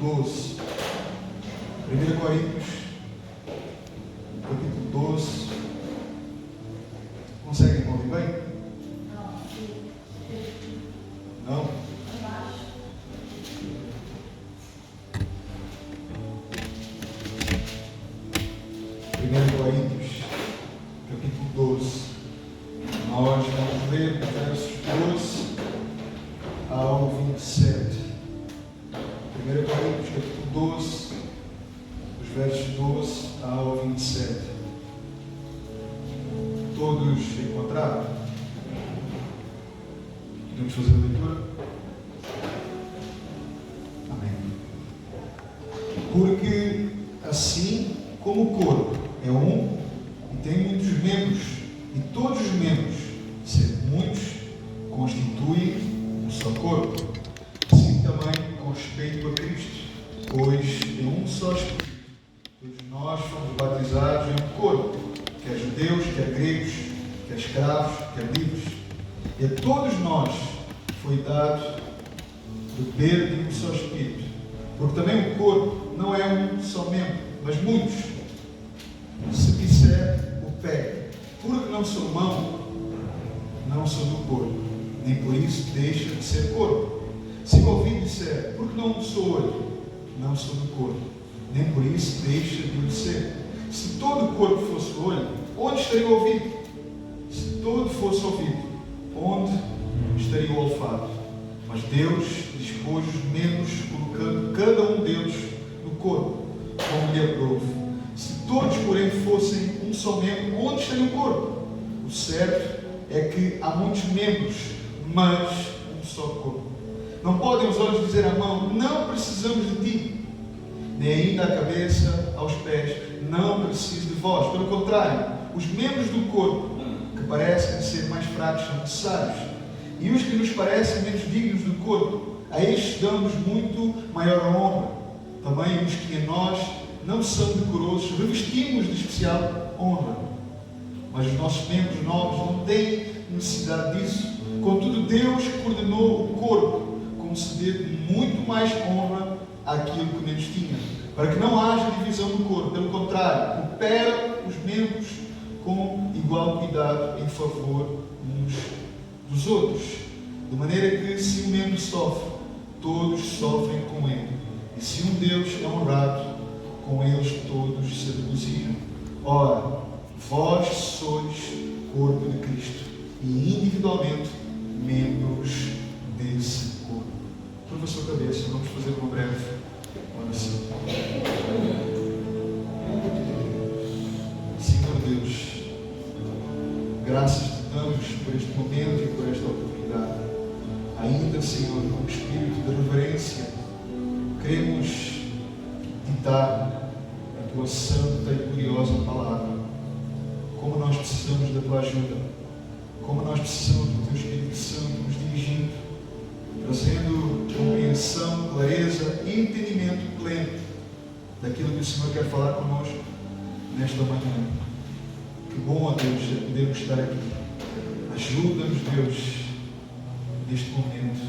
12. 1 Coríntios, capítulo 12. Conseguem ouvir bem? Não? 1 Coríntios, capítulo 12. Nós vamos ler dos versos 12 ao 27. 1 Coríntios, capítulo 12, dos versos 12 ao 27. Todos encontraram? Podemos fazer a leitura? Amém. Porque assim como o corpo é um e tem muitos membros, e todos os membros, sendo muitos, constituem um só corpo, assim também com respeito a Cristo, pois em um só Espírito todos nós fomos batizados em um corpo, quer judeus, quer gregos, quer escravos, quer livres, e a todos nós foi dado beber de um só Espírito, porque também o corpo não é um só membro, mas muitos. Se disser o pé, porque não sou mão, não sou do corpo, nem por isso deixa de ser corpo. Se o ouvido disser, porque não sou olho, não sou do corpo, nem por isso deixa de o ser. Se todo o corpo fosse olho, onde estaria o ouvido? Se todo fosse ouvido, onde estaria o olfato? Mas Deus dispôs os membros, colocando cada um deles no corpo, como lhe aprouve. Se todos, porém, fossem um só membro, onde estaria o corpo? O certo é que há muitos membros, mas um só corpo. Não podem os olhos dizer à mão, não precisamos de ti, nem ainda a cabeça aos pés, não preciso de vós. Pelo contrário, os membros do corpo, que parecem ser mais fracos, são necessários. E os que nos parecem menos dignos do corpo, a estes damos muito maior honra. Também os que em nós não são decorosos, revestimos de especial honra. Mas os nossos membros novos não têm necessidade disso. Contudo, Deus coordenou o corpo, concedendo muito mais honra àquilo que menos tinha, para que não haja divisão do corpo. Pelo contrário, opera os membros com igual cuidado em favor uns dos outros, de maneira que, se um membro sofre, todos sofrem com ele. E se um Deus é honrado, com eles todos se regoziam. Ora, vós sois corpo de Cristo e individualmente membros desse corpo. Curva a sua cabeça, vamos fazer uma breve oração. Senhor Deus, graças te damos por este momento e por esta oportunidade. Ainda, Senhor, com espírito de reverência, queremos ditar a tua santa e gloriosa palavra. Como nós precisamos da tua ajuda, como nós precisamos do teu Espírito Santo nos dirigindo, trazendo compreensão, clareza e entendimento pleno daquilo que o Senhor quer falar conosco nesta manhã. Que bom, ó Deus, é podermos estar aqui. Ajuda-nos, Deus, neste momento,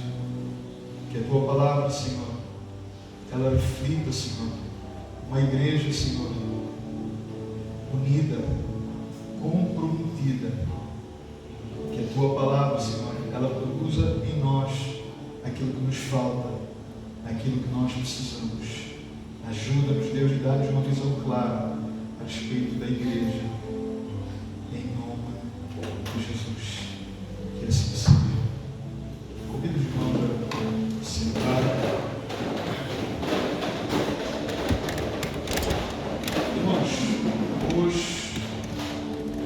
que a tua palavra, Senhor, ela reflita, Senhor, uma igreja, Senhor, unida, comprometida. Que a tua palavra, Senhor, ela produza em nós aquilo que nos falta, aquilo que nós precisamos. Ajuda-nos, Deus, e dá-nos uma visão clara a respeito da igreja. Em nome de Jesus. Que assim seja. Convido os irmãos a sentar. Hoje,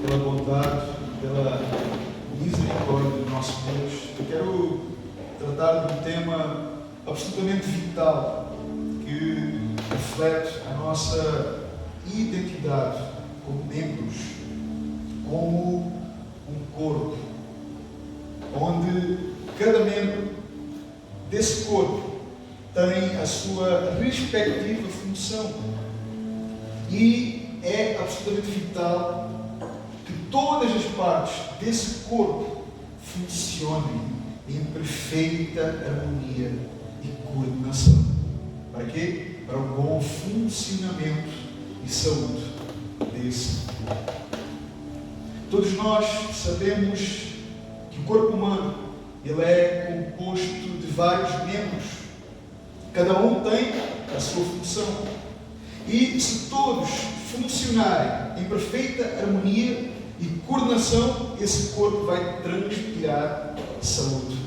pela bondade, pela misericórdia do nosso Deus, eu quero tratar de um tema absolutamente vital que reflete a nossa identidade como membros, como um corpo, onde cada membro desse corpo tem a sua respectiva função. E é absolutamente vital que todas as partes desse corpo funcionem em perfeita harmonia e coordenação, para que quê? Para o bom funcionamento e saúde desse corpo. Todos nós sabemos que o corpo humano ele é composto de vários membros. Cada um tem a sua função. E se todos funcionarem em perfeita harmonia e coordenação, esse corpo vai transpirar saúde.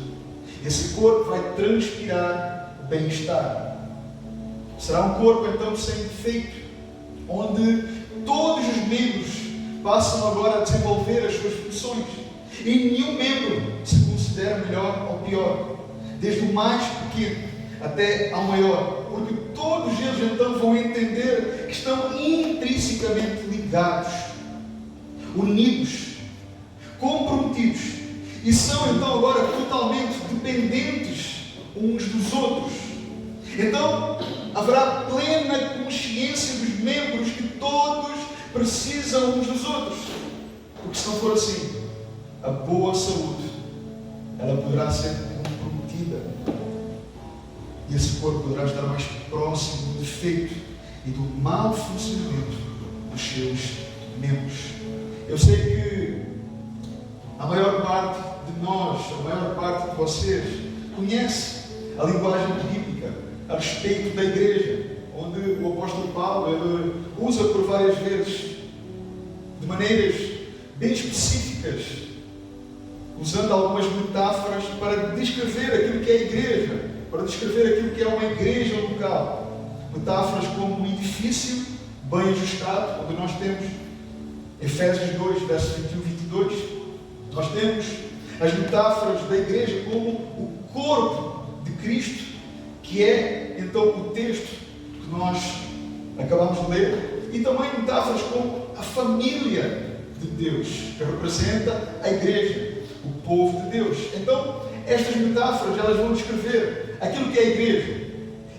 Esse corpo vai transpirar bem-estar. Será um corpo então sem defeito, onde todos os membros passam agora a desenvolver as suas funções. E nenhum membro se considera melhor ou pior, desde o mais pequeno até ao maior, porque todos eles então vão entender que estão intrinsecamente ligados, unidos, comprometidos, e são então agora totalmente dependentes uns dos outros. Então haverá plena consciência dos membros que todos precisam uns dos outros, porque se não for assim, a boa saúde ela poderá ser comprometida e esse corpo poderá estar mais próximo do defeito e do mau funcionamento dos seus membros. Eu sei que a maior parte de nós, a maior parte de vocês conhece a linguagem bíblica a respeito da igreja, onde o apóstolo Paulo ele usa por várias vezes de maneiras bem específicas, usando algumas metáforas para descrever aquilo que é a igreja, para descrever aquilo que é uma igreja local. Metáforas como um edifício bem ajustado, onde nós temos Efésios 2, versos 21 e 22. Nós temos as metáforas da igreja como o corpo de Cristo, que é então o texto que nós acabamos de ler, e também metáforas como a família de Deus, que representa a igreja, o povo de Deus. Então, estas metáforas elas vão descrever aquilo que é a igreja,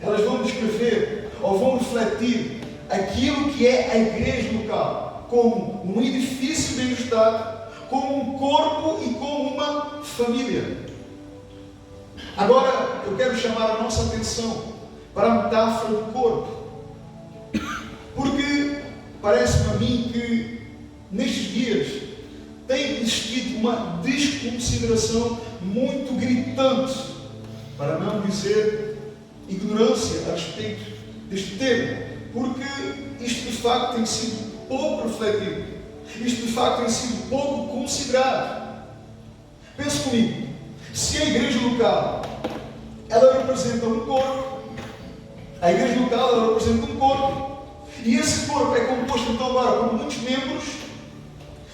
elas vão descrever ou vão refletir aquilo que é a igreja local, como um edifício bem ajustado, como um corpo e como uma família. Agora, eu quero chamar a nossa atenção para a metáfora do corpo, porque parece-me a mim que nestes dias tem existido uma desconsideração muito gritante, para não dizer ignorância a respeito deste tema, porque isto de facto tem sido pouco refletido, isto de facto tem sido pouco considerado. Pense comigo, se a igreja local ela representa um corpo, a igreja local ela representa um corpo, e esse corpo é composto então agora por muitos membros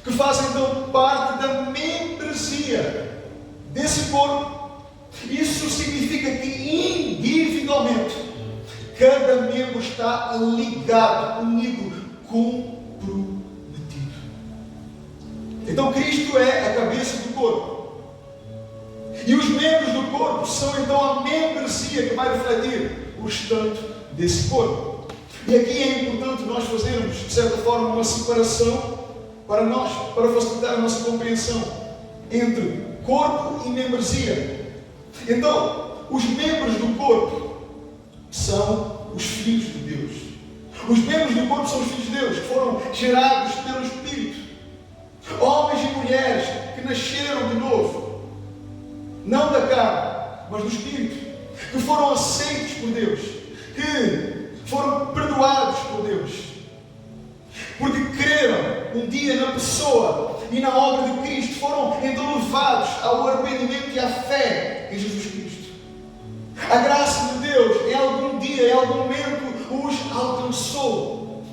que fazem então parte da membresia desse corpo. Isso significa que individualmente cada membro está ligado, unido, comprometido. Então Cristo é a cabeça do corpo. E os membros do corpo são então a membresia que vai refletir o restante desse corpo. E aqui é importante nós fazermos, de certa forma, uma separação para facilitar a nossa compreensão entre corpo e membresia. Então, os membros do corpo são os filhos de Deus. Os membros do corpo são os filhos de Deus, que foram gerados pelo Espírito. Homens e mulheres que nasceram de novo, não da carne, mas do Espírito, que foram aceitos por Deus, que foram perdoados por Deus, porque creram um dia na pessoa e na obra de Cristo, foram então levados ao arrependimento e à fé em Jesus Cristo. A graça de Deus em algum dia, em algum momento, os alcançou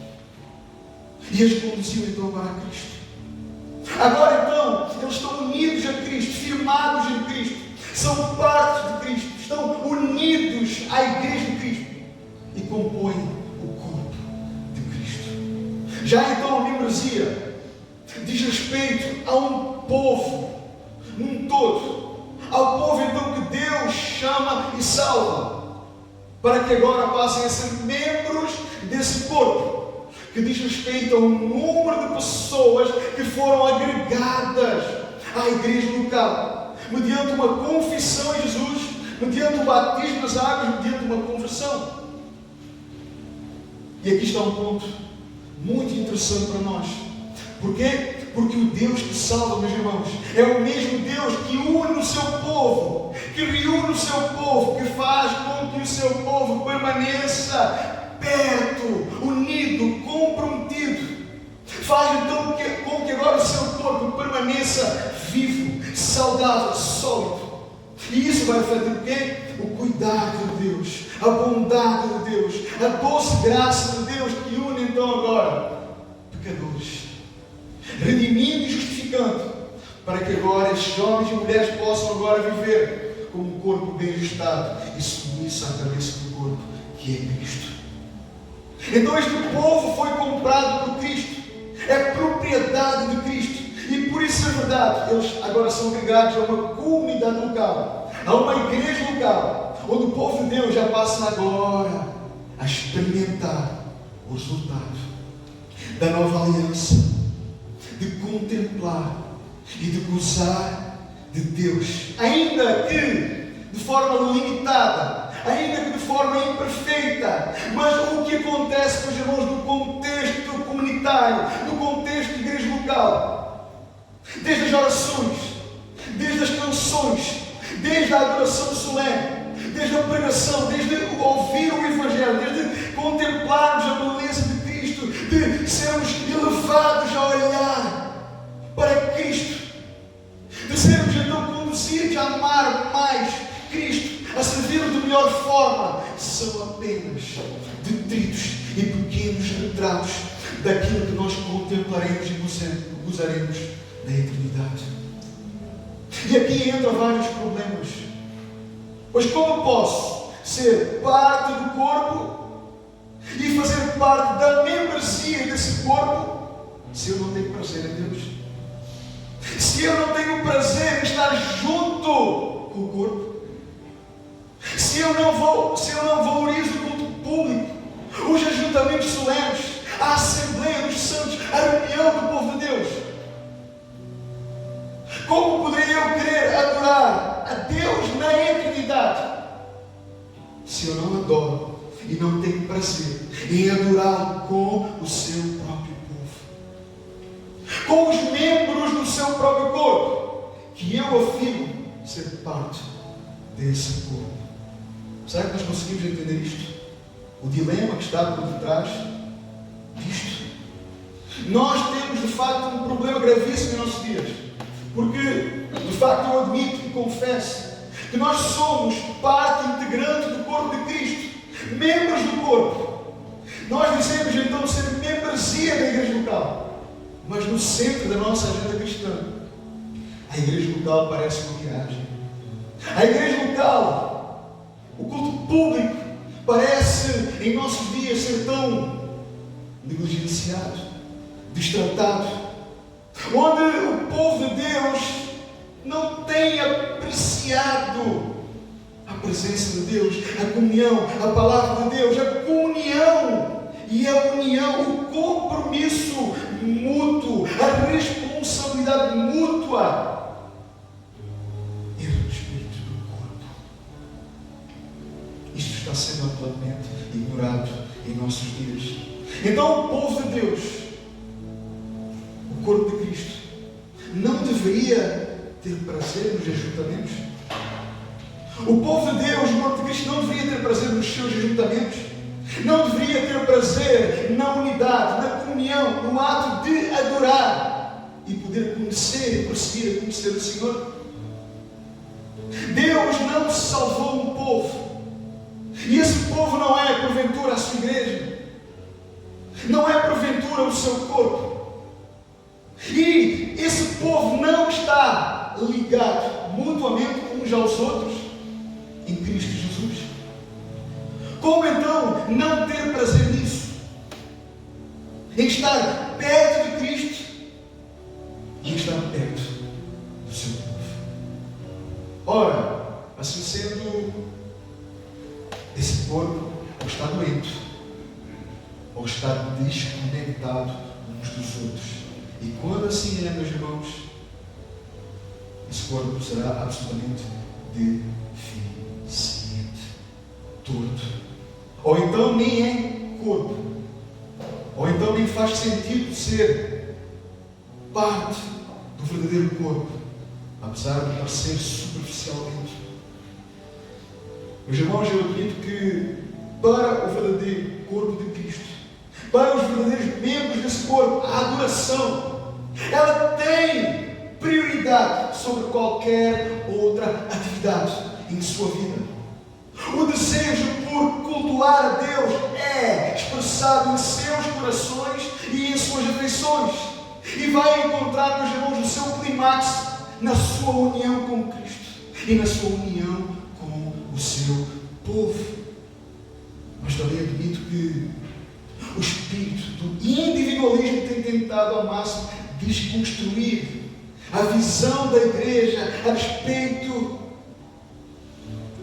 e os conduziu então para Cristo. Agora então, eles estão unidos a Cristo, firmados em Cristo, são parte de Cristo, estão unidos à igreja de Cristo e compõem o corpo de Cristo. Já então a membresia diz respeito a um povo, num todo, ao povo então que Deus chama e salva, para que agora passem a ser membros desse corpo, que diz respeito a um número de pessoas que foram agregadas à igreja local, mediante uma confissão em Jesus, mediante o batismo nas águas, mediante uma conversão. E aqui está um ponto muito interessante para nós. Porquê? Porque o Deus que salva, meus irmãos, é o mesmo Deus que une o seu povo, que reúne o seu povo, que faz com que o seu povo permaneça perto, unido, comprometido. Faz então com que agora o seu corpo permaneça vivo, saudável, sólido. E isso vai refletir o quê? O cuidado de Deus, a bondade de Deus, a doce graça de Deus que une então agora pecadores, redimindo e justificando, para que agora estes homens e mulheres possam agora viver como um corpo bem ajustado e submisso à cabeça do corpo, que é Cristo. Então este povo foi comprado por Cristo, é propriedade de Cristo, e por isso é verdade, eles agora são agregados a uma comunidade local, a uma igreja local, onde o povo de Deus já passa agora a experimentar o resultado da nova aliança, de contemplar e de gozar de Deus, ainda que de forma limitada, ainda que de forma imperfeita, mas o que acontece, meus irmãos, no contexto comunitário, no contexto de igreja local, desde as orações, desde as canções, desde a adoração solene, desde a pregação, desde o ouvir o Evangelho, desde contemplarmos a beleza de Cristo, de sermos elevados a olhar para Cristo, de sermos então conduzidos a amar mais Cristo, a servir de melhor forma, são apenas detritos e pequenos retratos daquilo que nós contemplaremos e gozaremos na eternidade. E aqui entram vários problemas. Pois como posso ser parte do corpo e fazer parte da membresia desse corpo se eu não tenho prazer em Deus? Se eu não tenho prazer em estar junto com o corpo? Se eu não valorizo o culto público, os ajuntamentos solenes, a Assembleia dos Santos, a reunião do povo de Deus, como poderia eu querer adorar a Deus na eternidade se eu não adoro e não tenho prazer em adorá-lo com o seu próprio povo, com os membros do seu próprio corpo, que eu afirmo ser parte desse corpo? Será que nós conseguimos entender isto? O dilema que está por detrás disto? Nós temos de facto um problema gravíssimo em nossos dias, porque de facto eu admito e confesso que nós somos parte integrante do corpo de Cristo, membros do corpo. Nós dizemos então ser membresia da igreja local, mas no centro da nossa agenda cristã, a igreja local parece uma miragem. A igreja local, o culto público, parece em nossos dias ser tão negligenciado, destratado, onde o povo de Deus não tem apreciado a presença de Deus, a comunhão, a palavra de Deus, a comunhão e a união, o compromisso mútuo, a responsabilidade mútua e o espírito do corpo. Isto está sendo amplamente ignorado em nossos dias. Então o povo de Deus, o corpo de Cristo, não deveria ter prazer nos ajuntamentos? O povo de Deus, o corpo de Cristo, não deveria ter prazer nos seus ajuntamentos? Não deveria ter prazer na unidade, na comunhão, no ato de adorar e poder conhecer e prosseguir a conhecer o Senhor? Deus não salvou um povo, e esse povo não é porventura a sua igreja, não é porventura o seu corpo, e esse povo não está ligado mutuamente uns aos outros em Cristo Jesus. Como então não ter prazer nisso? Em estar perto de Cristo e em estar perto do seu povo. Ora, assim sendo, esse corpo ou está doente, ou está desconectado uns dos outros. E quando assim é, meus irmãos, esse corpo será absolutamente deficiente, torto. Ou então nem é corpo, também faz sentido ser parte do verdadeiro corpo, apesar de parecer superficialmente. Meus irmãos, eu acredito que para o verdadeiro corpo de Cristo, para os verdadeiros membros desse corpo, a adoração, ela tem prioridade sobre qualquer outra atividade em sua vida. O desejo por cultuar a Deus é expressado em seus corações e em suas afeições, e vai encontrar, meus irmãos, o seu clímax na sua união com Cristo e na sua união com o seu povo. Mas também admito que o espírito do individualismo tem tentado ao máximo desconstruir a visão da igreja a respeito,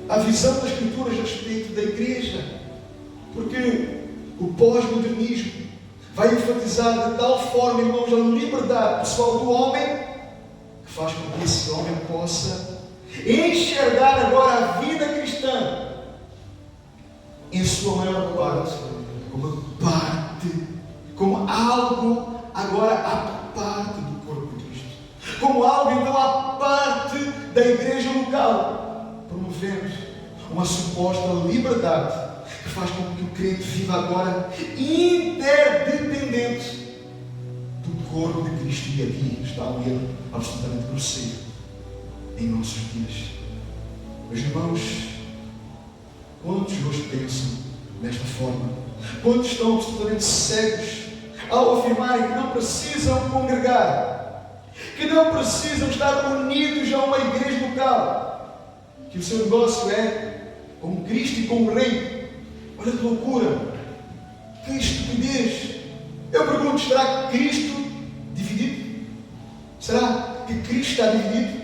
a visão das Escrituras a respeito da igreja, porque o pós-modernismo vai enfatizar de tal forma, irmãos, a liberdade pessoal do homem, que faz com que esse homem possa enxergar agora a vida cristã em sua maior parte como parte, como algo agora à parte do corpo de Cristo, como algo então à parte da igreja local, promovendo uma suposta liberdade que faz com que o crente viva agora interdependente do corpo de Cristo. E aqui está um erro absolutamente grosseiro em nossos dias. Meus irmãos, quantos hoje pensam desta forma? Quantos estão absolutamente cegos ao afirmarem que não precisam congregar, que não precisam estar unidos a uma igreja local, que o seu negócio é com Cristo e com o Rei? Olha que loucura, que estupidez! Eu pergunto, será Cristo dividido? Será que Cristo está dividido?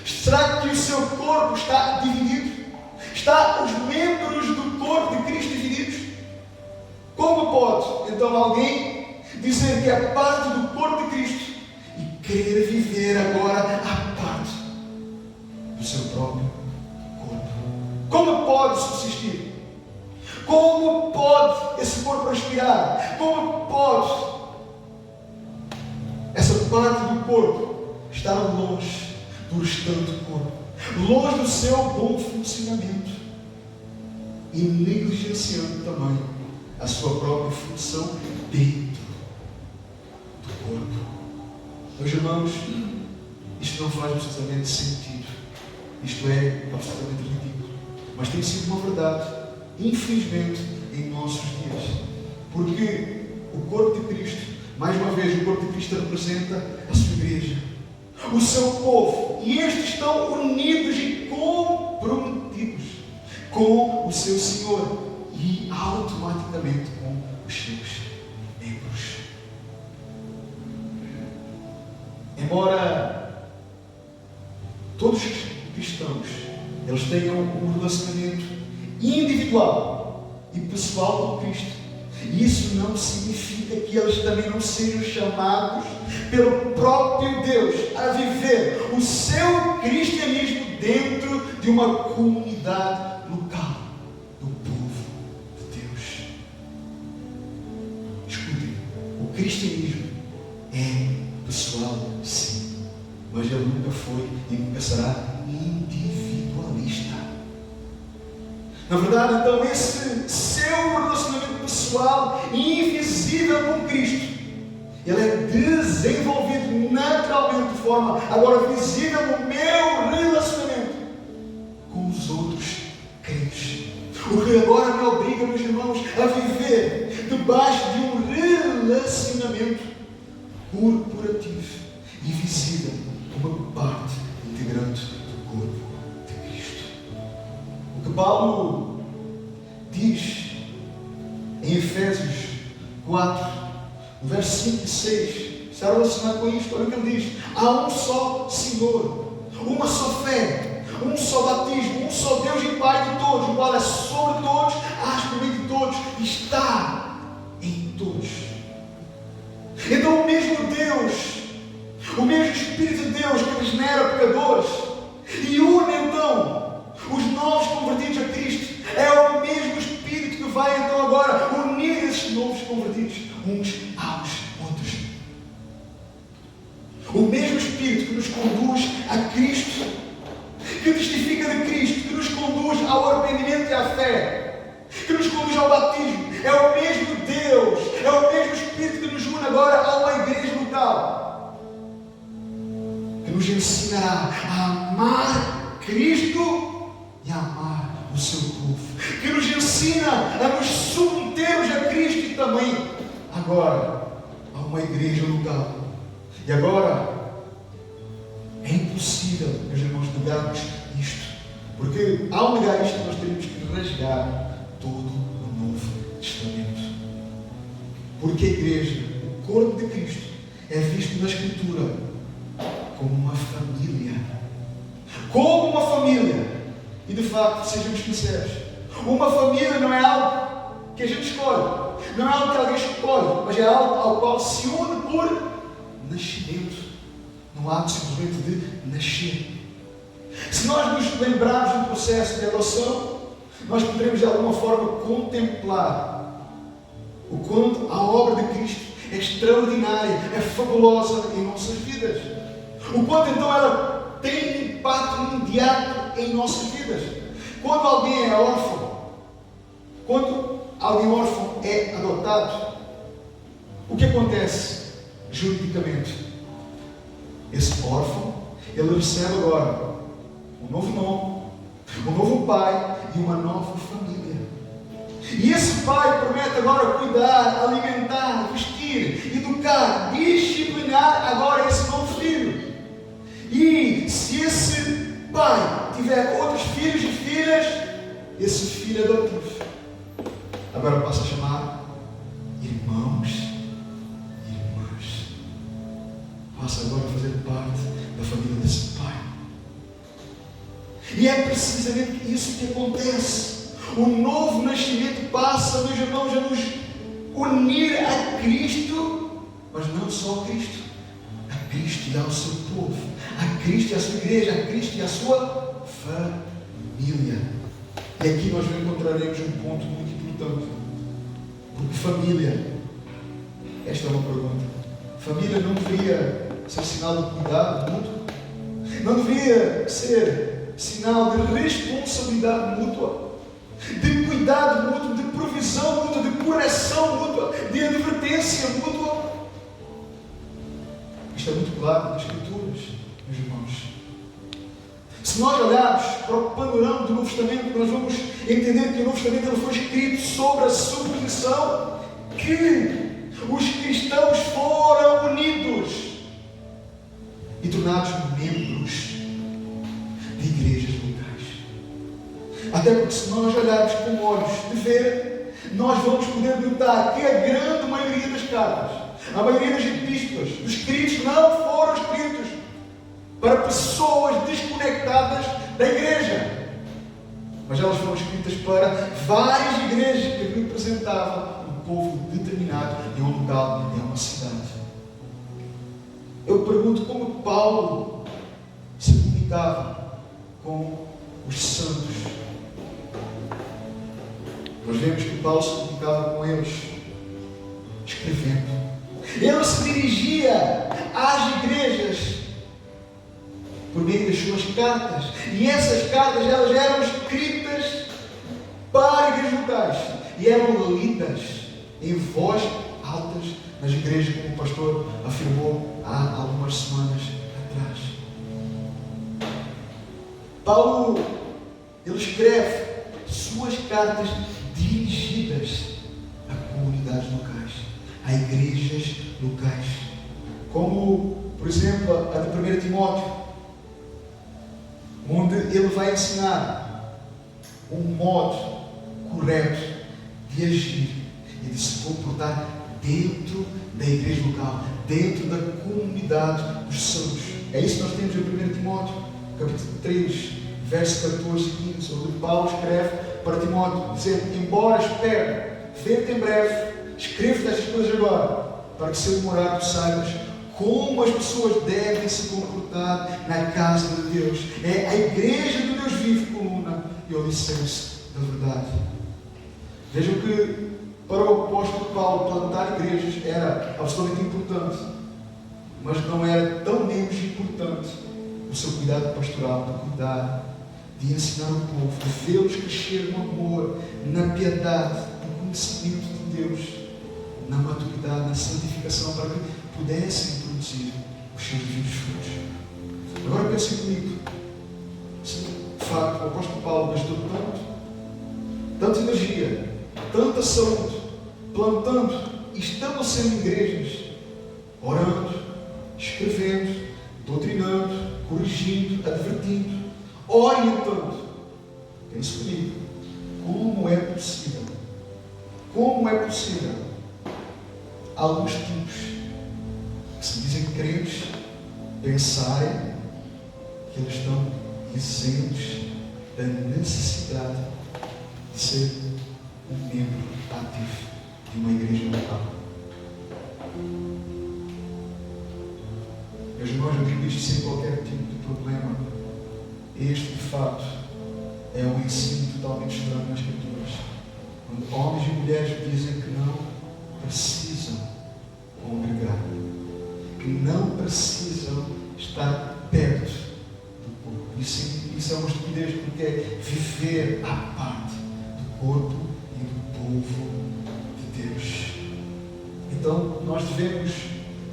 Será que o seu corpo está dividido? Está os membros do corpo de Cristo divididos? Como pode, então, alguém dizer que é parte do corpo de Cristo e querer viver agora à parte do seu próprio corpo? Como pode subsistir? Como pode esse corpo respirar? Como pode essa parte do corpo estar longe do restante do corpo, longe do seu bom funcionamento e negligenciando também a sua própria função dentro do corpo? Meus irmãos, isto não faz absolutamente sentido. Isto é absolutamente ridículo. Mas tem sido uma verdade, infelizmente, em nossos dias. Porque o corpo de Cristo, mais uma vez, o corpo de Cristo representa a sua igreja, o seu povo, e estes estão unidos e comprometidos com o seu Senhor e automaticamente com os seus membros. Embora todos os cristãos eles tenham um relacionamento individual e pessoal com Cristo, isso não significa que eles também não sejam chamados pelo próprio Deus a viver o seu cristianismo dentro de uma comunidade local do povo de Deus. Escutem, o cristianismo é pessoal, sim, mas ele nunca foi e nunca será individualista. Na verdade, então, esse seu relacionamento pessoal e invisível com Cristo, ele é desenvolvido naturalmente de forma agora visível no meu relacionamento com os outros crentes. O que agora me obriga, meus irmãos, a viver debaixo de um relacionamento corporativo e visível como parte integrante do corpo de Cristo. O que Paulo diz em Efésios 4, no verso 5 e 6, está relacionado com isto. Olha o que ele diz: há um só Senhor, uma só fé, um só batismo, um só Deus e Pai de todos, o qual é sobre todos, acima de todos, está em todos. Então o mesmo Deus, o mesmo Espírito de Deus que regenera pecadores e une então os novos convertidos a Cristo, é o mesmo Espírito que vai então agora unir esses novos convertidos uns conduz a Cristo, que testifica de Cristo, que nos conduz ao arrependimento e à fé, que nos conduz ao batismo. É o mesmo Deus, é o mesmo Espírito que nos une agora a uma igreja local, que nos ensinará a amar Cristo e a amar o seu povo, que nos ensina a nos submetermos a Cristo e também agora a uma igreja local. E agora é impossível, meus irmãos, negarmos isto, porque ao negar isto nós teríamos que rasgar todo o Novo Testamento. Porque a igreja, o corpo de Cristo, é visto na Escritura como uma família. Como uma família. E de facto, sejamos sinceros, uma família não é algo que a gente escolhe, não é algo que alguém escolhe, mas é algo ao qual se une por nascimento, no ato simplesmente de nascer. Se nós nos lembrarmos do processo de adoção, nós poderemos de alguma forma contemplar o quanto a obra de Cristo é extraordinária, é fabulosa em nossas vidas. O quanto então ela tem impacto imediato em nossas vidas. Quando alguém é órfão, quando alguém órfão é adotado, o que acontece juridicamente? Esse órfão, ele recebe agora um novo nome, um novo pai e uma nova família. E esse pai promete agora cuidar, alimentar, vestir, educar, disciplinar agora esse novo filho. E se esse pai tiver outros filhos e filhas, esse filho adotivo agora passa a chamar irmãos e irmãs. Passa agora a fazer parte da família desse pai. E é precisamente isso que acontece. O novo nascimento passa, meus irmãos, a nos unir a Cristo, mas não só a Cristo. A Cristo e ao seu povo, a Cristo e à sua igreja, a Cristo e à sua família. E aqui nós encontraremos um ponto muito importante. Porque família, esta é uma pergunta, família não deveria ser sinal de cuidado mútuo? Não deveria ser sinal de responsabilidade mútua? De cuidado mútuo, de provisão mútua, de correção mútua, de advertência mútua? Isto é muito claro nas Escrituras, meus irmãos. Se nós olharmos para o panorama do Novo Testamento, nós vamos entender que o Novo Testamento ele foi escrito sobre a suposição que os cristãos foram unidos e tornados membros de igrejas locais. Até porque se nós olharmos com olhos de ver, nós vamos poder notar que a grande maioria das cartas, a maioria das epístolas, dos escritos não foram escritos para pessoas desconectadas da igreja, mas elas foram escritas para várias igrejas que representavam um povo determinado em um local, em uma cidade. Eu pergunto como Paulo se comunicava com os santos. Nós vemos que Paulo se comunicava com eles escrevendo. Ele se dirigia às igrejas por meio das suas cartas. E essas cartas elas eram escritas para igrejas locais e eram lidas em voz altas nas igrejas, como o pastor afirmou há algumas semanas atrás. Paulo, ele escreve suas cartas dirigidas a comunidades locais, a igrejas locais, como, por exemplo, a de 1 Timóteo, onde ele vai ensinar um modo correto de agir e de se comportar dentro da igreja local, dentro da comunidade dos santos. É isso que nós temos em 1 Timóteo, capítulo 3, verso 14 e 15, onde Paulo escreve para Timóteo, dizendo: embora espero ver-te em breve, escrevo-te estas coisas agora, para que se eu demorar tu saibas como as pessoas devem se comportar na casa de Deus. É a igreja de Deus vive, coluna e o alicerce da verdade. Vejam que para o apóstolo Paulo plantar igrejas era absolutamente importante. mas não era tão menos importante o seu cuidado pastoral, de cuidar, de ensinar o povo, de vê-los crescer no amor, na piedade, no conhecimento de Deus, na maturidade, na santificação, para que pudessem produzir os seus devidos frutos. Agora pensem comigo, se de facto o apóstolo Paulo gastou tanta energia, tanta saúde, plantando e estabelecendo igrejas, orando, escrevendo, doutrinando, corrigindo, advertindo, orientando. Pense comigo, como é possível alguns tipos que se dizem crentes pensarem que eles estão isentos da necessidade de ser um membro ativo de uma igreja local? Meus irmãos, eu digo isto sem qualquer tipo de problema. Este, de fato, é um ensino totalmente estranho nas Escrituras, quando homens e mulheres dizem que não precisam congregar, que não precisam estar perto do corpo. Isso é uma estupidez, porque é viver à parte do corpo e do povo de Deus. Então, nós devemos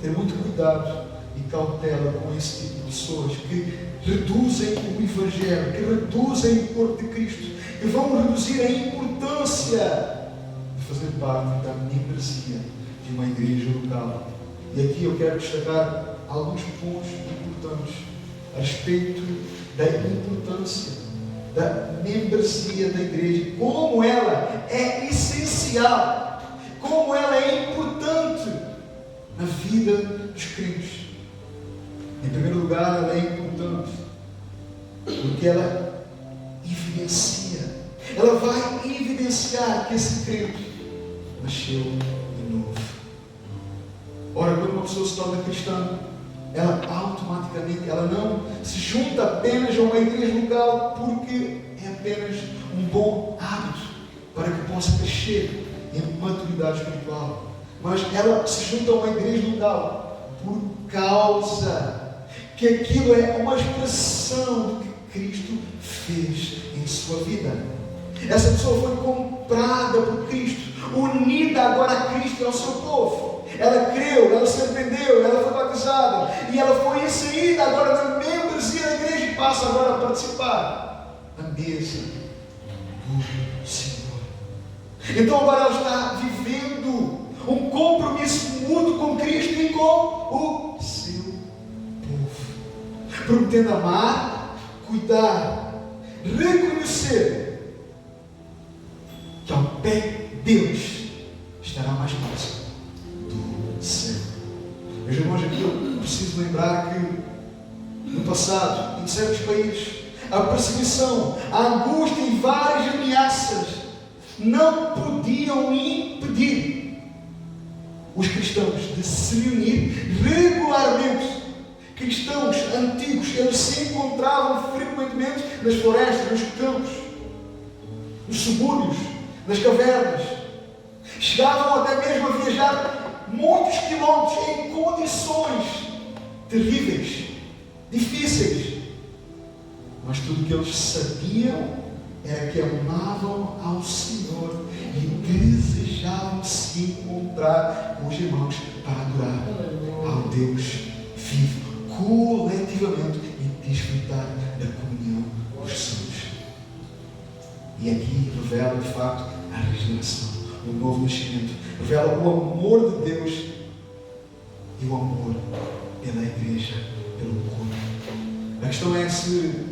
ter muito cuidado e cautela com esse tipo de pessoas que reduzem o Evangelho, que reduzem o corpo de Cristo, que vão reduzir a importância de fazer parte da membresia de uma igreja local. E aqui eu quero destacar alguns pontos importantes a respeito da importância da membresia da igreja, como ela é essencial, como ela é importante na vida dos crentes. Em primeiro lugar, ela é importante porque ela evidencia, ela vai evidenciar que esse crente nasceu de novo. Ora, quando uma pessoa se torna cristã, ela automaticamente, ela não se junta apenas a uma igreja local porque é apenas um bom hábito para que possa crescer em maturidade espiritual, mas ela se junta a uma igreja local por causa que aquilo é uma expressão do que Cristo fez em sua vida. Essa pessoa foi comprada por Cristo, unida agora a Cristo e ao seu povo. Ela creu, ela se arrependeu, ela foi batizada e ela foi inserida agora na membresia da igreja e passa agora a participar da mesa do Senhor. Então agora ela está vivendo um compromisso mútuo com Cristo e com o seu povo, prometendo amar, cuidar, reconhecer que ao pé de Deus estará mais próximo do céu. Meus irmãos, aqui eu preciso lembrar que no passado, em certos países, a perseguição, a angústia e várias ameaças não podiam impedir os cristãos de se reunir regularmente. Cristãos antigos, eles se encontravam frequentemente nas florestas, nos campos, nos subúrbios, nas cavernas. Chegavam até mesmo a viajar muitos quilómetros em condições terríveis, difíceis. Mas tudo o que eles sabiam era que amavam ao Senhor e desejavam se encontrar com os irmãos para adorar ao Deus vivo, coletivamente, e desfrutar da comunhão dos santos. E aqui revela de facto a regeneração, o novo nascimento, revela o amor de Deus e o amor pela igreja, pelo corpo. A questão é se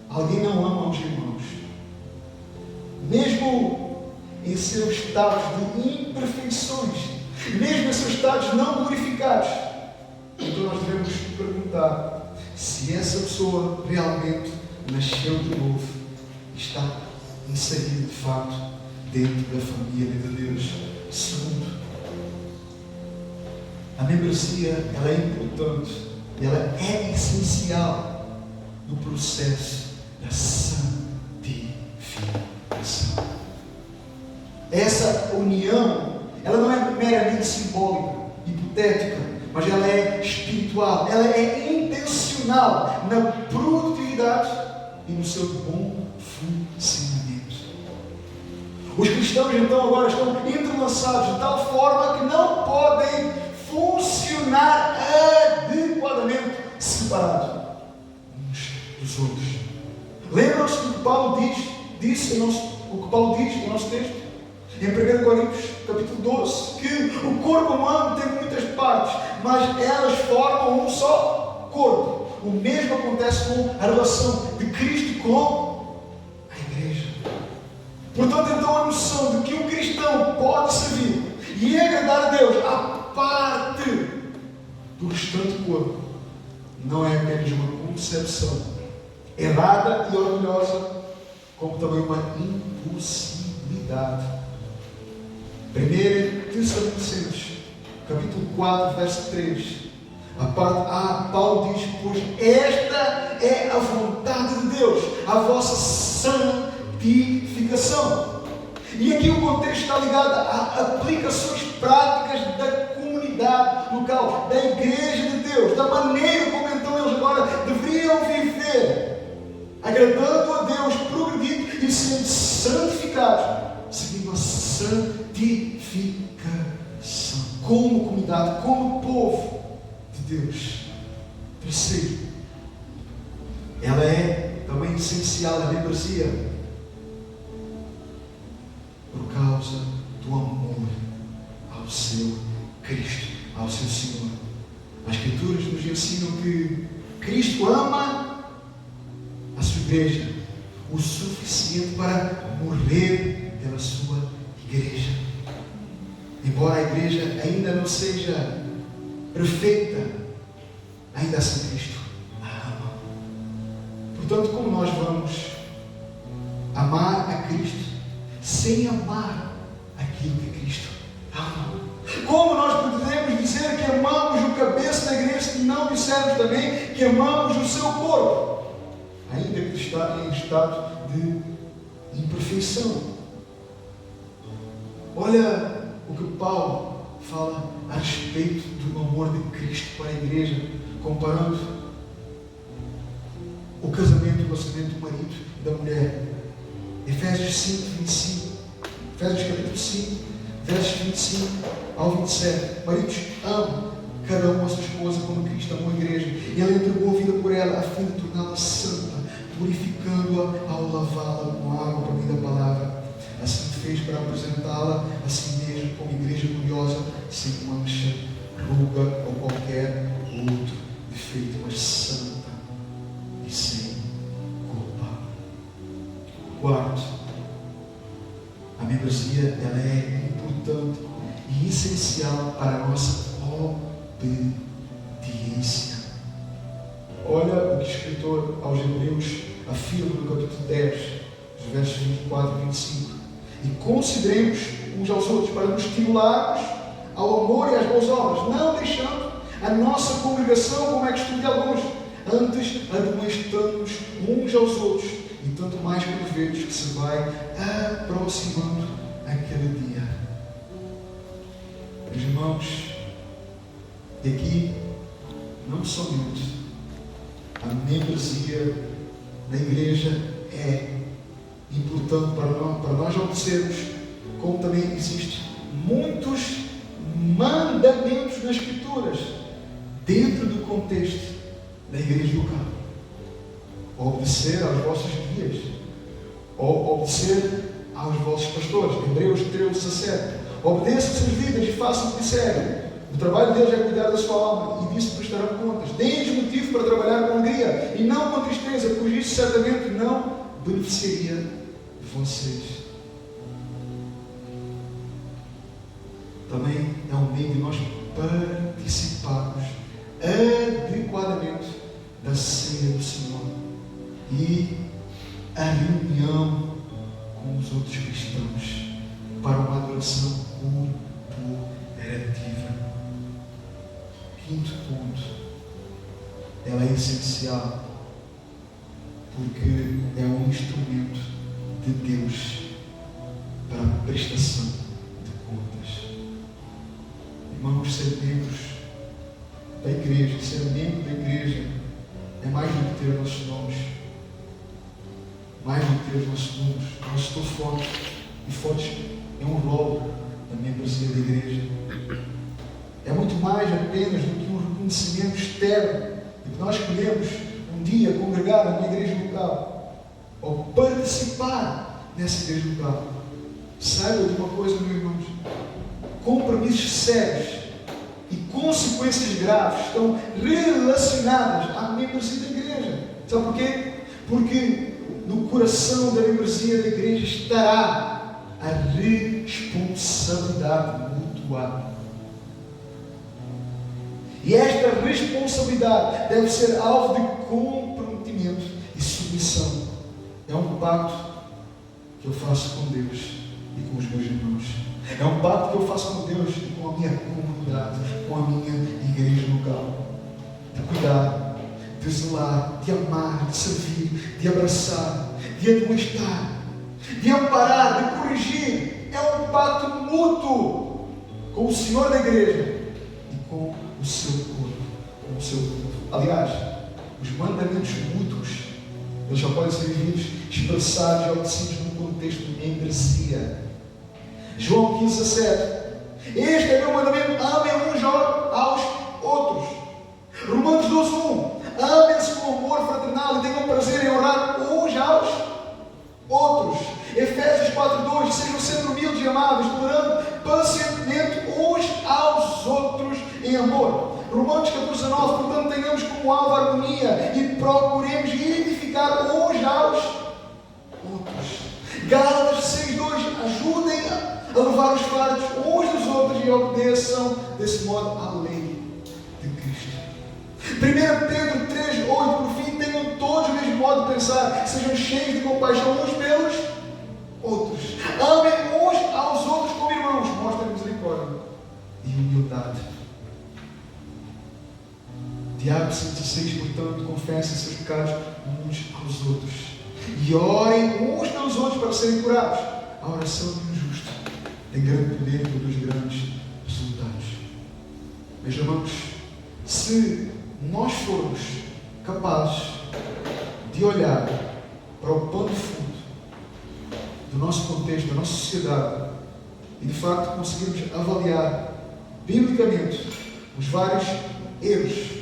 alguém não ama os irmãos, mesmo em seus estados de imperfeições, mesmo em seus estados não glorificados. Então nós devemos perguntar se essa pessoa realmente nasceu de novo e está inserida de facto dentro da família de Deus. Segundo, a membresia, ela é importante, ela é essencial no processo da santificação. Essa união, ela não é meramente simbólica, hipotética, mas ela é espiritual, ela é intencional na produtividade e no seu bom funcionamento. Os cristãos então agora estão entrelaçados de tal forma que não podem funcionar adequadamente separados uns dos outros. Lembram-se do que Paulo disse o que Paulo diz no nosso texto? Em 1 Coríntios, capítulo 12, que o corpo humano tem muitas partes, mas elas formam um só corpo. O mesmo acontece com a relação de Cristo com a igreja. Portanto, então a noção de que um cristão pode servir e agradar a Deus à parte do restante corpo não é apenas uma concepção errada e orgulhosa, como também uma impossibilidade. 1 Tessalonicenses, capítulo 4, verso 3, a parte A, Paulo diz: pois esta é a vontade de Deus, a vossa santificação. E aqui o contexto está ligado a aplicações práticas da comunidade local, da igreja de Deus, da maneira como então eles agora deveriam viver, agradando a Deus, progredindo e sendo santificados, seguindo a santificação como comunidade, como povo de Deus. Terceiro, ela é também essencial, a membresia, por causa do amor ao seu Cristo, ao seu Senhor. As Escrituras nos ensinam que Cristo ama a sua igreja o suficiente para morrer pela sua igreja. Embora a igreja ainda não seja perfeita, ainda assim Cristo a ama. Portanto, como nós vamos amar a Cristo sem amar aquilo que Cristo ama? Como nós podemos dizer que amamos o cabeça da igreja se não dissermos também que amamos o seu corpo, ainda que está em estado de imperfeição? Olha o que Paulo fala a respeito do amor de Cristo para a igreja, comparando o casamento, o relacionamento do marido e da mulher. Efésios 5, 25. Efésios capítulo 5, versos 25 ao 27. Maridos, amem cada um a sua esposa como Cristo amou a igreja. E ele entregou a vida por ela, a fim de torná-la santa, purificando-a ao lavá-la com água por meio da palavra. Assim fez para apresentá-la a si mesmo como igreja gloriosa, sem mancha, ruga ou qualquer outro defeito, mas santa e sem culpa. Quarto, a membresia ela é importante e essencial para a nossa obediência. Olha o que o escritor aos Hebreus afirma no capítulo 10, os versos 24 e 25. E consideremos uns aos outros para nos estimularmos ao amor e às boas obras, não deixando a nossa congregação como é costume de alguns, antes admoestando-nos uns aos outros, e tanto mais quando vemos que se vai aproximando aquele dia. Meus irmãos, e aqui não somente a membresia da igreja é importante para nós obedecermos, como também existem muitos mandamentos nas Escrituras dentro do contexto da igreja local. Obedecer aos vossos guias, ou obedecer aos vossos pastores. Hebreus 13:17. Obedeçam seus líderes e façam o que disserem. O trabalho deles é cuidar da sua alma, e disso prestarão contas. Deem-lhes motivo para trabalhar com alegria e não com tristeza, pois isso certamente não beneficiaria de vocês. Também é um meio de nós participarmos adequadamente da ceia do Senhor e a reunião com os outros cristãos para uma adoração corporativa. Quinto ponto, ela é essencial porque é um instrumento de Deus para a prestação de contas. Irmãos, ser membros da igreja, ser membro da igreja, é mais do que ter nossos nomes, mais do que ter os nossos números, nossos telefones e fotos em um rolo da membresia da igreja. É muito mais apenas do que um reconhecimento externo de que nós escolhemos um dia congregar numa igreja local ou participar nessa igreja local. Saiba de uma coisa, meus irmãos: compromissos sérios e consequências graves estão relacionadas à membresia da igreja. Sabe porquê? Porque no coração da membresia da igreja estará a responsabilidade mútua. E esta responsabilidade deve ser alvo de comprometimento e submissão. É um pacto que eu faço com Deus e com os meus irmãos. É um pacto que eu faço com Deus e com a minha comunidade, com a minha igreja local. De cuidar, de zelar, de amar, de servir, de abraçar, de admoestar, de amparar, de corrigir. É um pacto mútuo com o Senhor da igreja e com o seu corpo, com o seu povo. Aliás, os mandamentos mútuos, eles só podem ser vividos, expressados e obedecidos num contexto de membresia. João 15:17. Este é meu mandamento: amem uns aos outros. Romanos 12:1. Amem-se com amor fraternal e tenham prazer em orar uns aos outros. Efésios 4:2. Sejam sempre humildes e amáveis, tolerando pacientemente uns aos outros em amor. Romanos 14:9. Portanto, tenhamos como alvo a harmonia e procuremos edificar uns aos outros. Gálatas 6:2. Ajudem a levar os fardos uns dos outros e obedeçam desse modo à lei de Cristo. 1 Pedro 3:8. Por fim, tenham todos o mesmo modo de pensar, sejam cheios de compaixão uns pelos outros, amem uns aos outros como irmãos, mostrem misericórdia e humildade. Tiago 5:6. Portanto, confessem seus pecados uns aos outros e orem uns pelos outros para serem curados. A oração de um justo tem grande poder e produz grandes resultados. Meus irmãos, se nós formos capazes de olhar para o pano de fundo do nosso contexto, da nossa sociedade, e de facto conseguirmos avaliar biblicamente os vários erros,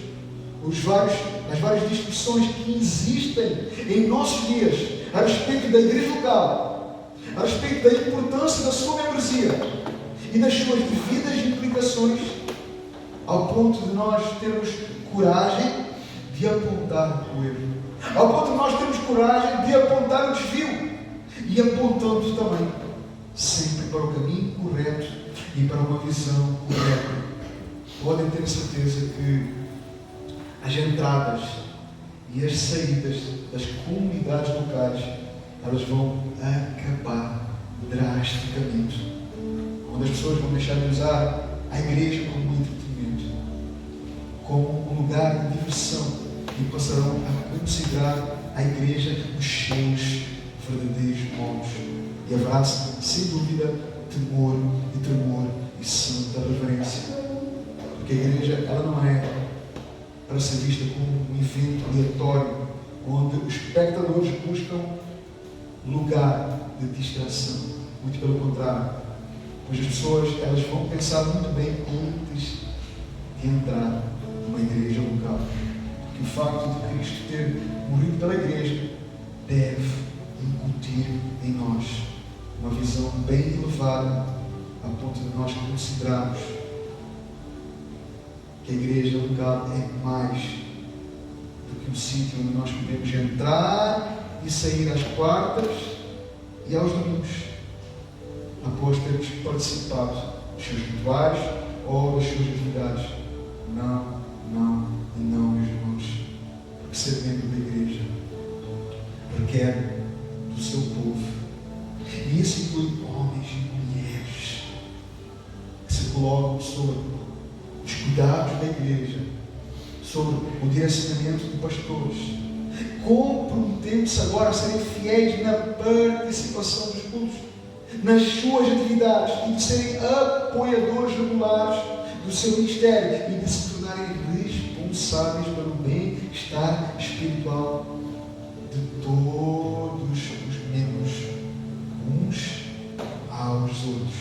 as várias discussões que existem em nossos dias a respeito da igreja local, a respeito da importância da sua membresia e das suas devidas implicações, ao ponto de nós termos coragem de apontar o erro, ao ponto de nós termos coragem de apontar o desvio e apontando também sempre para o caminho correto e para uma visão correta. Podem ter certeza que as entradas e as saídas das comunidades locais, elas vão acabar drasticamente, onde as pessoas vão deixar de usar a igreja como um entretenimento, como um lugar de diversão, e passarão a considerar a igreja os seus verdadeiros modos. E haverá, sem dúvida, temor e tremor e santa reverência, porque a igreja, ela não é para ser vista como um evento aleatório, onde os espectadores buscam lugar de distração. Muito pelo contrário, pois as pessoas, elas vão pensar muito bem antes de entrar numa igreja local, porque o facto de Cristo ter morrido pela igreja deve incutir em nós uma visão bem elevada, a ponto de nós considerarmos que a igreja local é mais do que um sítio onde nós podemos entrar e sair às quartas e aos domingos, após termos participado dos seus rituais ou das suas atividades. Não, não e não, meus irmãos, porque ser membro da igreja requer do seu povo, e isso inclui homens e mulheres que se colocam sobre os cuidados da igreja, sobre o direcionamento de pastores, comprometendo-se agora a serem fiéis na participação dos cultos, nas suas atividades, e de serem apoiadores regulares do seu ministério e de se tornarem responsáveis muito sábios para o bem-estar espiritual de todos os membros, uns aos outros.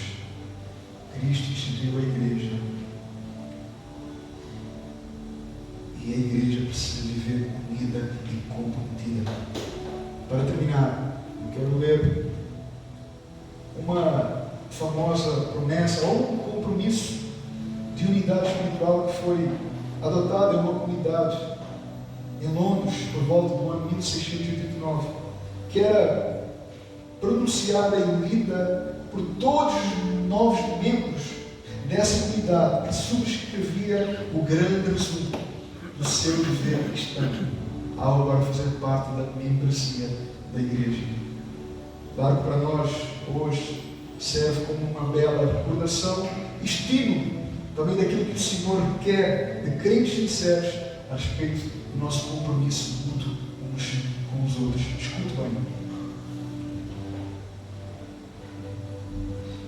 Cristo instituiu a igreja. E a igreja precisa viver unida e comprometida. Para terminar, eu quero ler uma famosa promessa ou um compromisso de unidade espiritual que foi adotado em uma comunidade em Londres por volta do ano 1689, que era pronunciada e lida por todos os novos membros dessa comunidade, que subscrevia o grande resumo do seu viver cristão ao agora fazer parte da membresia da igreja. Claro que para nós hoje serve como uma bela recordação, estímulo também daquilo que o Senhor quer de crentes sinceros a respeito do nosso compromisso mútuo uns com os outros. Escute bem.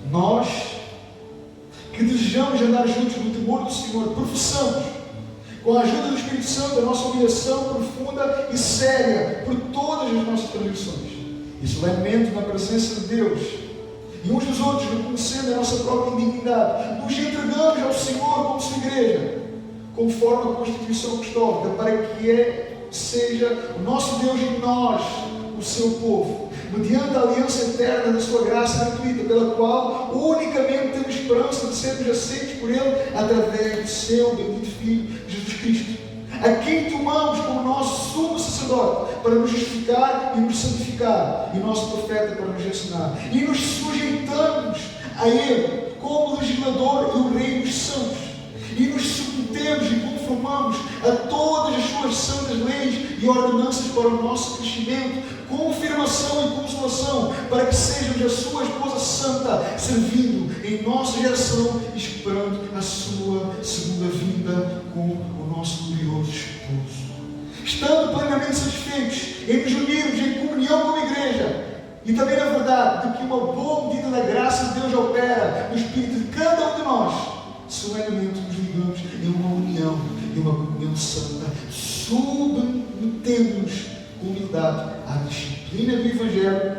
Nós que desejamos andar juntos no temor do Senhor, professamos, com a ajuda do Espírito Santo, a nossa humilhação profunda e séria por todas as nossas transgressões e solenemente na presença de Deus e uns dos outros, reconhecendo a nossa própria indignidade, nos entregamos ao Senhor como sua igreja, conforme a Constituição Apostólica, para que seja o nosso Deus e nós o seu povo, mediante a aliança eterna da sua graça gratuita, pela qual unicamente temos esperança de sermos aceitos por Ele através do seu bendito Filho, Jesus Cristo, a quem tomamos como nosso sumo sacerdote para nos justificar e nos santificar, e nosso profeta para nos ensinar, e nos sujeitamos a Ele como legislador e o Rei dos santos, e nos submetemos e conformamos a todas as suas santas leis e ordenanças para o nosso crescimento, confirmação e consolação, para que sejamos a sua esposa santa, servindo em nossa geração, esperando a sua segunda vinda com o nosso glorioso esposo. Estando plenamente satisfeitos em nos unirmos em comunhão com a igreja, e também na verdade de que uma boa medida da graça de Deus opera no espírito de cada um de nós, solenemente nos ligamos em uma união, em uma comunhão santa, submetendo-nos com humildade à disciplina do Evangelho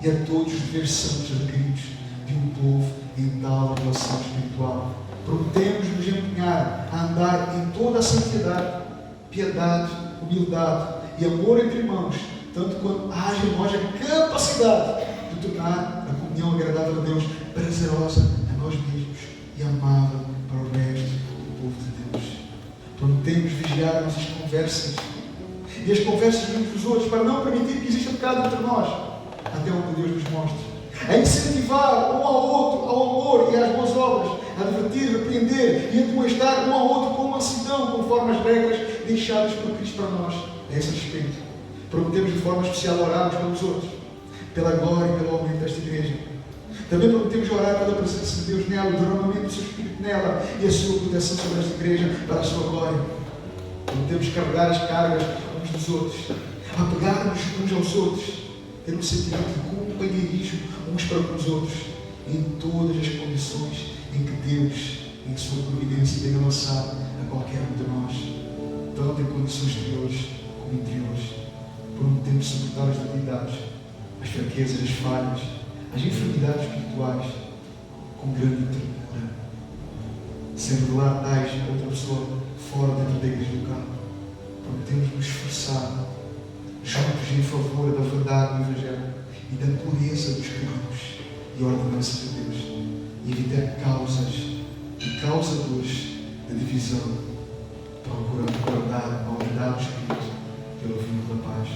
e a todos os deveres santos requeridos de um povo em tal relação espiritual. Prometemos nos empenhar a andar em toda a santidade, piedade, humildade e amor entre irmãos, tanto quanto haja em nós a capacidade de tornar a comunhão agradável a Deus prazerosa a nós mesmos e amável para o resto do povo de Deus. Prometemos vigiar nossas conversas e as conversas uns dos outros, para não permitir que exista pecado entre nós, até onde Deus nos mostre. A incentivar um ao outro ao amor e às boas obras, a advertir, repreender e admoestar um ao outro com mansidão, conforme as regras deixadas por Cristo para nós. A esse respeito, prometemos de forma especial orarmos pelos outros, pela glória e pelo aumento desta igreja. Também prometemos orar pela presença de Deus nela, o derramamento do seu Espírito nela e a sua proteção sobre esta igreja para a sua glória. Prometemos carregar as cargas uns dos outros, apegar-nos uns aos outros, ter um sentimento de companheirismo uns para com os outros, em todas as condições em que Deus, em sua providência, tem lançado a qualquer um de nós, tanto em condições exteriores como interiores. Prometemos suportar as debilidades, as fraquezas, as falhas, as enfermidades espirituais com grande ternura, sem revelar tais a outra pessoa fora dentro da igreja local. Prometemos nos esforçar juntos em favor da verdade do Evangelho e da pureza dos caminhos e ordenanças de Deus, e evitar causas e causadores de divisão, procurando guardar a unidade do Espírito pelo vínculo da paz.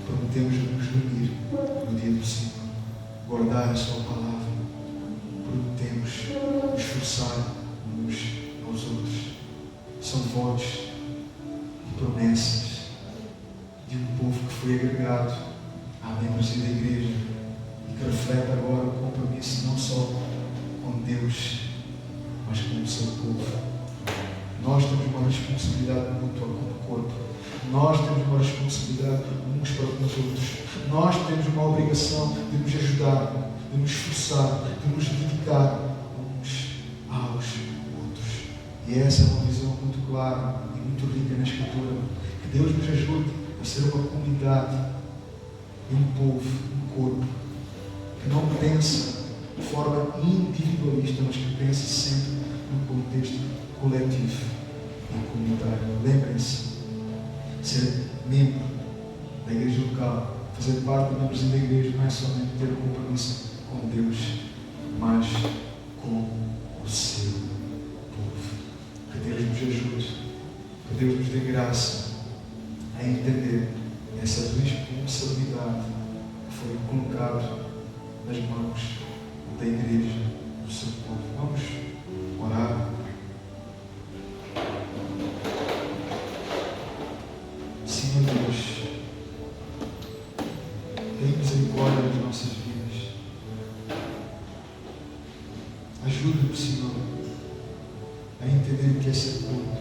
Prometemos nos reunir no dia do Senhor, guardar a sua palavra. Prometemos nos esforçar uns aos outros. São votos e promessas de um povo que foi agregado à membresia da igreja e que reflete agora o compromisso não só com Deus, mas com o seu povo. Nós temos uma responsabilidade mútua como corpo. Nós temos uma responsabilidade uns para com os outros. Nós temos uma obrigação de nos ajudar, de nos esforçar, de nos dedicar uns aos outros. E essa é uma visão muito clara e muito rica na Escritura. Que Deus nos ajude a ser uma comunidade e um povo, um corpo, que não pensa de forma individualista, mas que pensa sempre num contexto coletivo e comunitário. Lembrem-se, ser membro da igreja local, fazer parte da membresia da igreja, não é somente ter um compromisso com Deus, mas com o seu povo. Que Deus nos ajude, que Deus nos dê graça a entender essa responsabilidade que foi colocada nas mãos da igreja, do seu povo. Vamos orar. Senhor Deus, tem misericórdia das nossas vidas. Ajuda-nos, Senhor, a entender o que é ser corpo,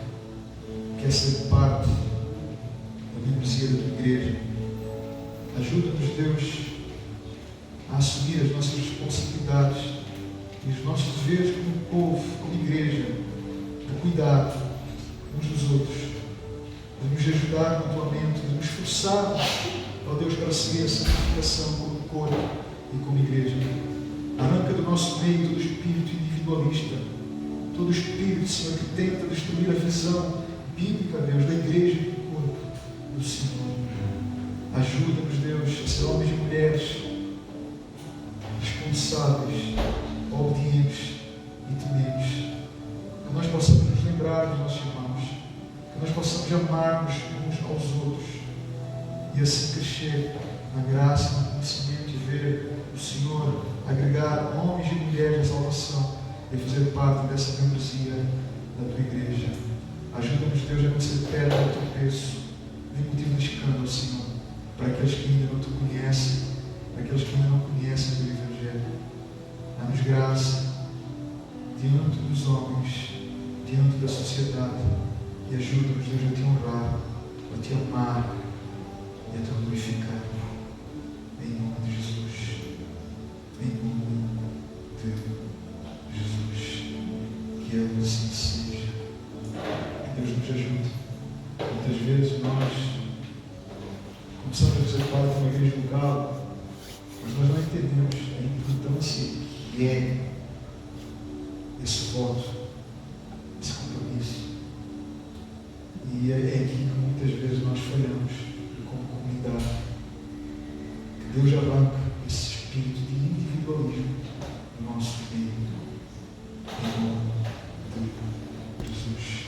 o que é ser parte da membresia da tua igreja. Ajuda-nos, Deus, a assumir as nossas responsabilidades e os nossos deveres como povo, como igreja, de cuidar uns dos outros, de nos ajudar mutuamente, de nos esforçarmos, ó Deus, para seguir a santificação como corpo e como igreja. Arranca do nosso meio todo espírito individualista, todo espírito, Senhor, que tenta destruir a visão bíblica, Deus, da igreja e do corpo do Senhor. Ajuda-nos, Deus, a ser homens e mulheres responsáveis, obedientes e tementes. Que nós possamos nos lembrar dos nossos irmãos, que nós possamos amar-nos uns aos outros e assim crescer na graça, no conhecimento e ver o Senhor agregar homens e mulheres à salvação e fazer parte dessa membresia da tua igreja. Ajuda-nos, Deus, a não ser pedra de tropeço, nem motivo de escândalo, Senhor, para aqueles que ainda não te conhecem, para aqueles que ainda não conhecem o teu Evangelho. Dá-nos graça diante dos homens, diante da sociedade, e ajuda-nos, Deus, a te honrar, a te amar e a te glorificar. Em nome de Jesus. Em nome de Jesus. Que assim seja. Que Deus nos ajude. Muitas vezes nós começamos a fazer parte de uma igreja local, mas nós não entendemos a importância que é esse voto, esse compromisso. E é aqui que muitas vezes nós falhamos como comunidade. Que Deus arranque esse espírito de individualismo no nosso meio. Em nome de Jesus.